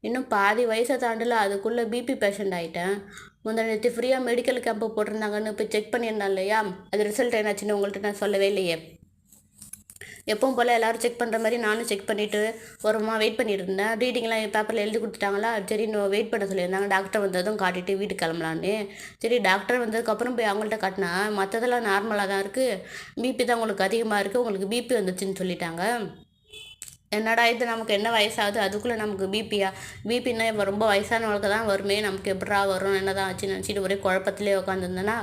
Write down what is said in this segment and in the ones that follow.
இன்னும் பாதி வயசை தாண்டல அதுக்குள்ளே பிபி பேஷண்ட் ஆகிட்டேன். முந்தா நேற்று ஃப்ரீயாக மெடிக்கல் கேம்ப்பு போட்டிருந்தாங்கன்னு போய் செக் பண்ணியிருந்தேன் இல்லையா, அது ரிசல்ட் என்னாச்சுன்னு உங்கள்கிட்ட நான் சொல்லவே இல்லையே. எப்பவும் போல் எல்லோரும் செக் பண்ணுற மாதிரி நானும் செக் பண்ணிவிட்டு ஒருமா வெயிட் பண்ணிட்டு இருந்தேன். ரீடிங்லாம் பேப்பரில் எழுதி கொடுத்துட்டாங்களா, சரி இன்னும் வெயிட் பண்ண சொல்லியிருந்தாங்க. டாக்டர் வந்ததும் காட்டிட்டு வீட்டுக்கு கிளம்பலான்னு. சரி டாக்டர் வந்ததுக்கப்புறம் போய் அவங்கள்ட்ட காட்டினா மற்றதெல்லாம் நார்மலாக தான் இருக்குது, பிபி தான் உங்களுக்கு அதிகமாக இருக்குது, உங்களுக்கு பிபி வந்துச்சுன்னு சொல்லிட்டாங்க. என்னடா இது, நமக்கு என்ன வயசாகுது அதுக்குள்ளே நமக்கு பிபியா? பிபின்னா இப்போ ரொம்ப வயசானவங்களுக்கு தான் வருமே, நமக்கு எப்படா வரும் என்ன தான் ஆச்சுன்னு நினச்சிட்டு ஒரே குழப்பத்திலே உட்காந்துருந்தேன்னா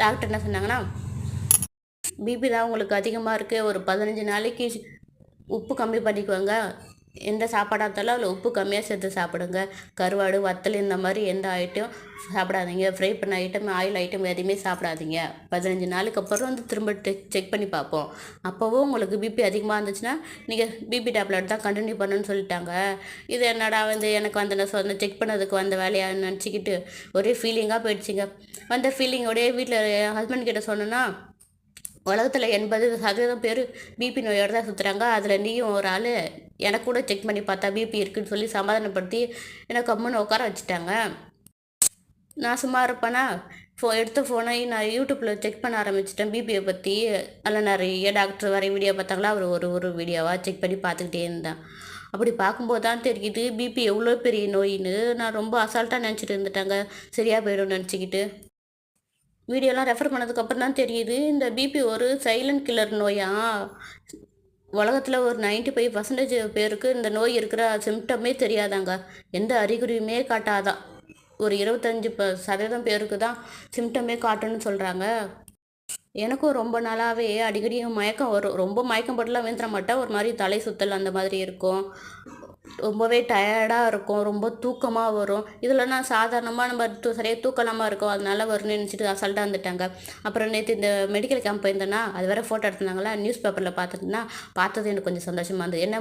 டாக்டர் என்ன சொன்னாங்கன்னா, பிபி தான் உங்களுக்கு அதிகமாக இருக்குது, ஒரு 15 நாளைக்கு உப்பு கம்மி பண்ணிக்குவாங்க, எந்த சாப்பாடாக இருந்தாலும் அதில் உப்பு கம்மியாக சேர்த்து சாப்பிடுங்க, கருவாடு வத்தல் இந்த மாதிரி எந்த ஐட்டம் சாப்பிடாதீங்க, ஃப்ரை பண்ண ஐட்டம் ஆயில் ஐட்டம் எதுவுமே சாப்பிடாதீங்க. 15 நாளுக்கு அப்புறம் வந்து திரும்ப செக் பண்ணி பார்ப்போம். அப்போவும் உங்களுக்கு பிபி அதிகமாக இருந்துச்சுன்னா நீங்கள் பிபி டேப்லெட் தான் கண்டினியூ பண்ணணும்னு சொல்லிட்டாங்க. இது என்னடா வந்து எனக்கு வந்து நான் சொன்ன செக் பண்ணதுக்கு வந்த வேலையாக நினச்சிக்கிட்டு ஒரே ஃபீலிங்காக போயிடுச்சிங்க. வந்த ஃபீலிங்கோடையே வீட்டில் என் ஹஸ்பண்ட் கிட்ட சொன்னேன்னா, உலகத்தில் 80% பேர் பிபி நோயோடு தான் சுற்றுறாங்க, அதில் நீயும் ஒரு ஆள், எனக்கு கூட செக் பண்ணி பார்த்தா பிபி இருக்குதுன்னு சொல்லி சமாதானப்படுத்தி என்னை கம்முன்னு உட்கார வச்சுட்டாங்க. நான் சும்மா இருப்பேனா, எடுத்த ஃபோனை நான் யூடியூப்பில் செக் பண்ண ஆரம்பிச்சிட்டேன் பிபியை பற்றி. அதில் நிறைய டாக்டர் வர வீடியோ பார்த்தாங்களா, அவர் ஒரு வீடியோவாக செக் பண்ணி பார்த்துக்கிட்டே இருந்தேன். அப்படி பார்க்கும்போது தான் தெரியுது பிபி எவ்வளோ பெரிய நோயின்னு. நான் ரொம்ப அசால்ட்டாக நினச்சிட்டு இருந்துட்டாங்க, சரியாக போய்டும்னு நினச்சிக்கிட்டு. வீடியோலாம் ரெஃபர் பண்ணதுக்கப்புறம் தான் தெரியுது இந்த பிபி ஒரு சைலண்ட் கில்லர் நோயா. உலகத்தில் ஒரு 95% பேருக்கு இந்த நோய் இருக்கிற சிம்டமே தெரியாதாங்க, எந்த அறிகுறியுமே காட்டாதான். ஒரு 25% பேருக்கு தான் சிம்டமே காட்டுன்னு சொல்கிறாங்க. எனக்கும் ரொம்ப நாளாகவே அடிக்கடி மயக்கம் வரும். ரொம்ப மயக்கம் போட்டுலாம் விழுந்துட மாட்டேன், ஒரு மாதிரி தலை சுத்தல் அந்த மாதிரி இருக்கும், ரொம்பவே டயர்டாக இருக்கும், ரொம்ப தூக்கமாக வரும். இதில் நான் சாதாரணமாக நம்ம சரியாக தூக்கலாமல் இருக்கும், அதனால வரும்னு நினச்சிட்டு அசால்ட்டாக வந்துட்டாங்க. அப்புறம் நேற்று இந்த மெடிக்கல் கேம்ப் போயிருந்தேன்னா அது வேறு ஃபோட்டோ எடுத்துருந்தாங்களா, நியூஸ் பேப்பரில் பார்த்துட்டுனா பார்த்தது எனக்கு கொஞ்சம் சந்தோஷமாக இருந்தது. என்ன